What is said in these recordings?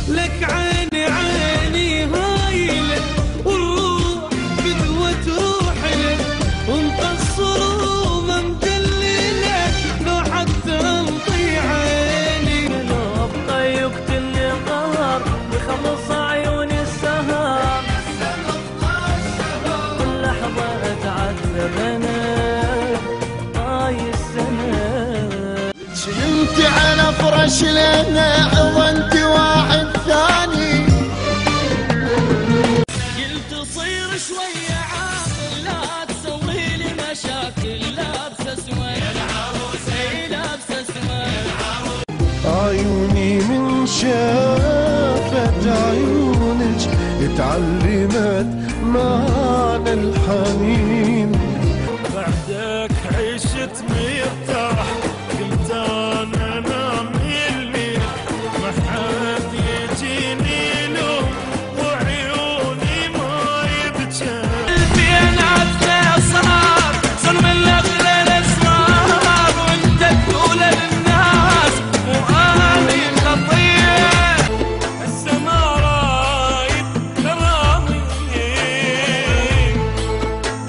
لك عيني عيني هايلة والروح بدوة روحنا ومقصر وما مدللة لو حتى نطيع عيني لو ابقى يقتلني قهر بخلص عيون السهر كل لحظة اتعذب انا طاي السنة انت على فرش لنا وانت واحد ثاني قلت صير شوية عاقل لا تسوي لي مشاكل لابسة اسود لابسة اسود عيوني من شافت عيونك اتعلمت معنى الحنين بعدك عشت مرتاح قلت انا انام الليل ما حد يجيني لوم وعيوني ما يبكي قلبي انعت اسرار صار من اغلى الاسرار وانت تقول للناس واني خطيه السما رايد ترامي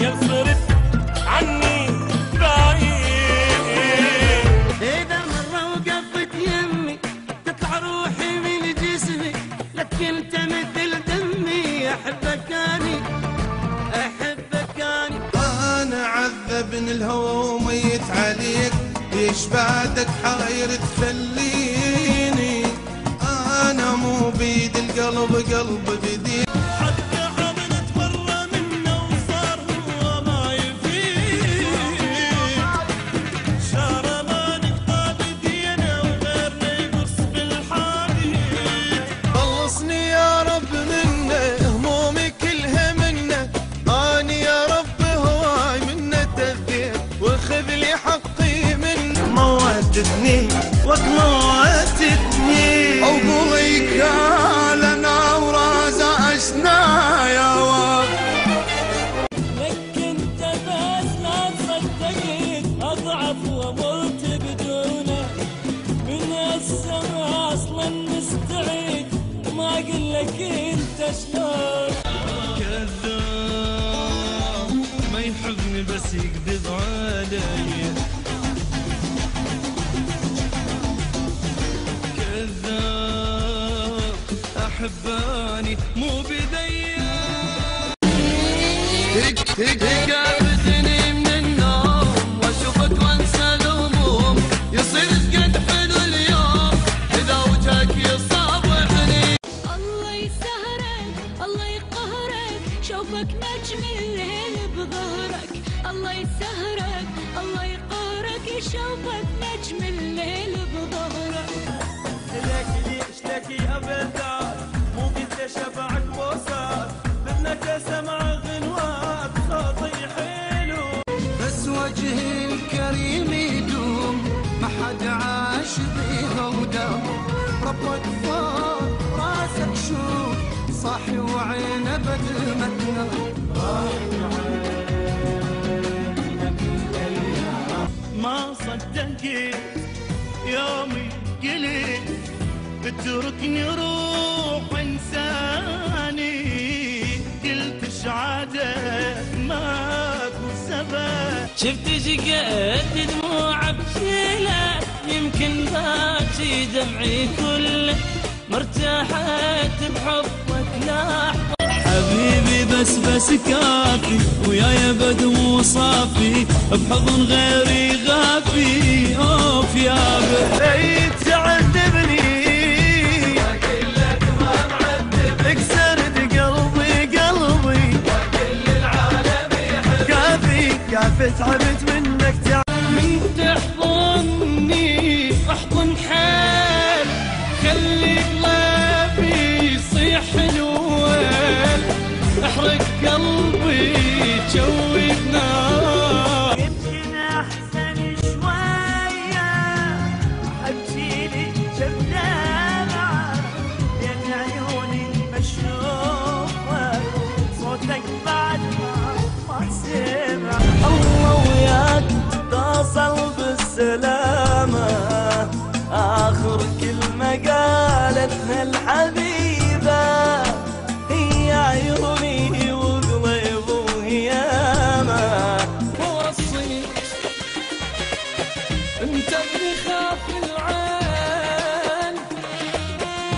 يصرف عني بعيد إذا مرة وقفت يمي تطلع روحي من جسمي لك أنت مثل دمي أحبك أني أنا عذبني الهوى وميت عليك ليش بعدك حاير تخليني أنا مو بيد القلب قلب بديك حتى عملت برا منه وصار هو ما يفيد شارة ما نقطع بدينا وغيرنا يقص بالحديد خلصني يا رب منه همومي كلها منه أني يا رب هواي منه تذيت وخذ لي حقي منه موتتني وقت موتتني أبوي كالنا ورازة أشنا يا واب لك انت بس ما تصدقت اضعف ومرت بدونه من السما اصلا مستعد ما اقول لك انت شلون كذاب ما يحبني بس يكذب علي كذاب احباني مو بديا تقابلني من النوم واشوفك وانسى الهموم يصير قد حلو اليوم اذا وجهك يصابحني الله يسهرك الله يقهرك شوفك نجم الليل بظهرك الله يسهرك الله يقهرك يشوفك نجم الليل بظهرك اشتكي يا بلدان مو قلت شفعك بوسات بدنك سمع غنوات خاطي حلو بس وجهي الكريم يدوم ما حد عاش بيها ودام ربك فوق راسك شوف صاحي وعينه بدل ما تنام ما صدقت يومي قلت اتركني روح انساني قلت شعادك ماكو سبب شفت شقد دموع بشيلة يمكن باكي دمعي كله مرتاحت بحبك لحظة حبيبي بس كافي وياي بدو صافي بحضن غيري غافي اوف يا بي تعذبني كلك ما معذب كسرت قلبي وكل العالم يحب كافي تعبت منك من تحضني احضن حال خلي قلبي يصيح حلوه احرق قلبي تشوي بنار يمكن احسن شويه حبشيلي شبنا حبيبة هي عيوني وقلب وهيامة. وصيك انت اللي خاف العين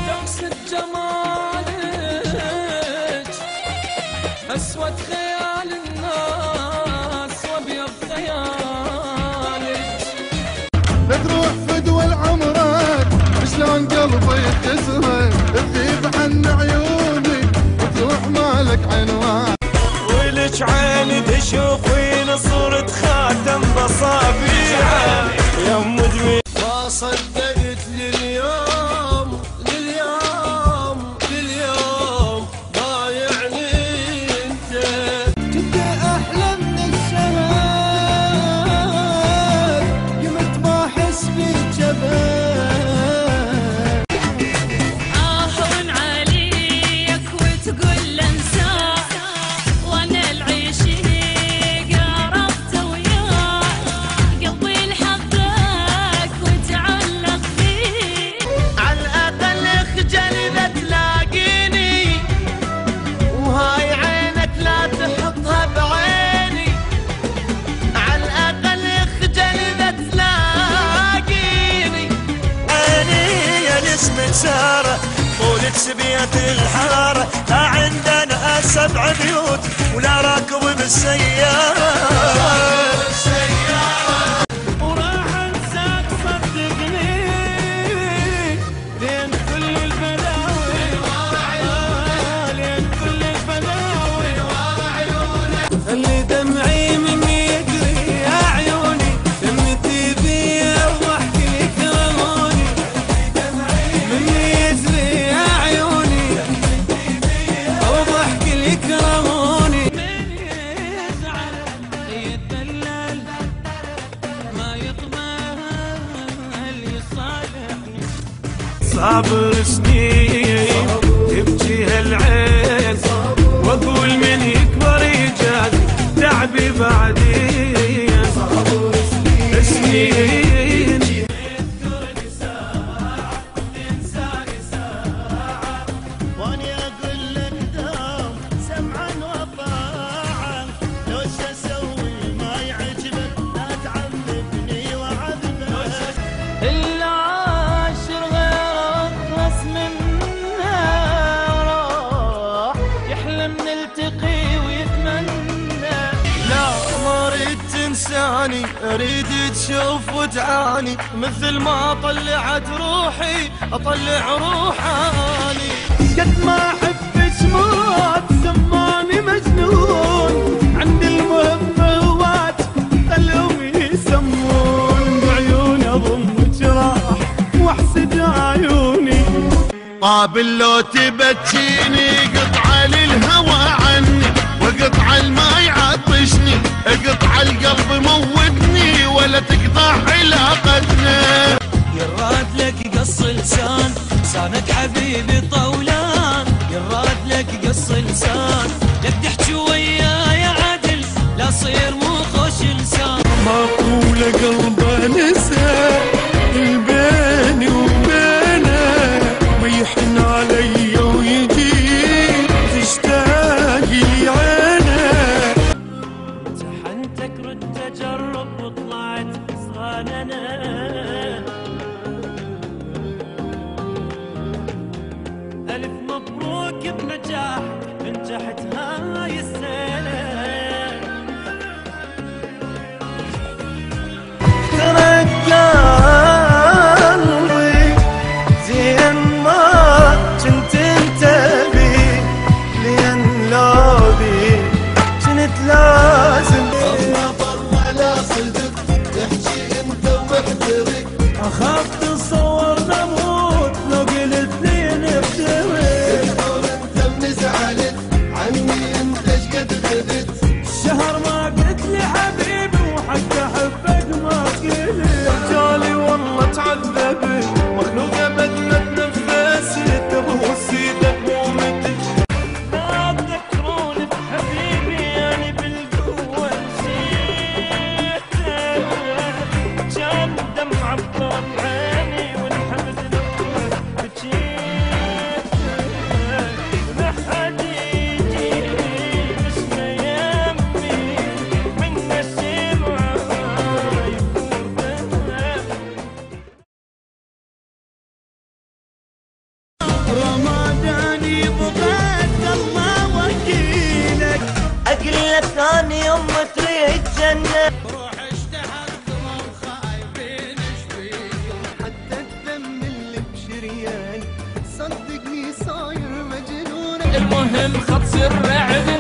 تقصد جمالك، اسود خيال الناس وابيض خيالك. بتروح فدوى العمرك شلون قلبي تسهل تغيب عن عيوني وتروح مالك عنوان. ولك عيني تشوفين صورة خاتم بصابيعه يا ام دمي. ما صدقت لليوم ضايعني انت. كنت احلى من الشباب قمت ما احس بالجبال. اهون عليك وتقول انساك وانا العشيق عرفت وياك قلبي لحقك وتعلق فيك. على الاقل اخجل اذا تلاقيني وهاي عينك لا تحطها بعيني. على الاقل اخجل اذا تلاقيني. عيني يا نسمة سارة طولك سبية الحارة. لا عندنا 7 بيوت ولا راكب بالسيارة. وراح انساك صدقني لين كل البلاوي لين كل البلاوي اللي دمعي مني يجري يا عيوني دمتي بي واحكي لك رموني. مني يجري يا عيوني واحكي لك رموني. من يزعل يتدلل ما يقبل يصالحني. صابر سنين تبكي هالعين واقول من يكبر يجازي تعبي بعدين. سنين يذكرني ساعة ينساني ساعة واني اقول لك دوم سمعا وطاعة. لو شو اسوي ما يعجبك لا تعذبني وعذبك. العاشر غير اخلص منه راح يحلم نلتقي ويتمنى. لا ما اريد تنساني اريد تشوف وتعاني مثل ما طلعت روحي اطلع روحاني. قد ما احبك موت سماني مجنون عند المهم هوات خلهم يسمون بعيون اضمك راح واحسد عيوني. قابل لو تبكيني قطعة للهوى عني وقطعة الماي عطشني قطعة القلب موتني ولا تقطع علاقتنا. يراد لك قص لسان لسانك حبيبي طولان. يراد لك قص لسان لك تحكي وياي عدل لا صير مو خوش لسان. معقولة قلبه نسى البيني وبينه ويحن علي ويجي تشتاق لي عينه. امتحنتك رد اجرب وطلعت صغاننا. الف مبروك بنجاحك نجحت هاي السنه. ترك قلبي زين ما كنت انتبه لين لوبي كنت لازم. ولا صدق تحكي انت ومحترق اخاف تصور نموت لو قلت لي نفترق. انت من زعلت عني انت ايش قد خذت رمضاني بغيت الله وكيلك. اقول لك ثاني يوم تريد جنة روح اشتهت وخايفين شبيكم. حتى الدم اللي بشريان صدقني صاير مجنون. المهم خط سر عذنا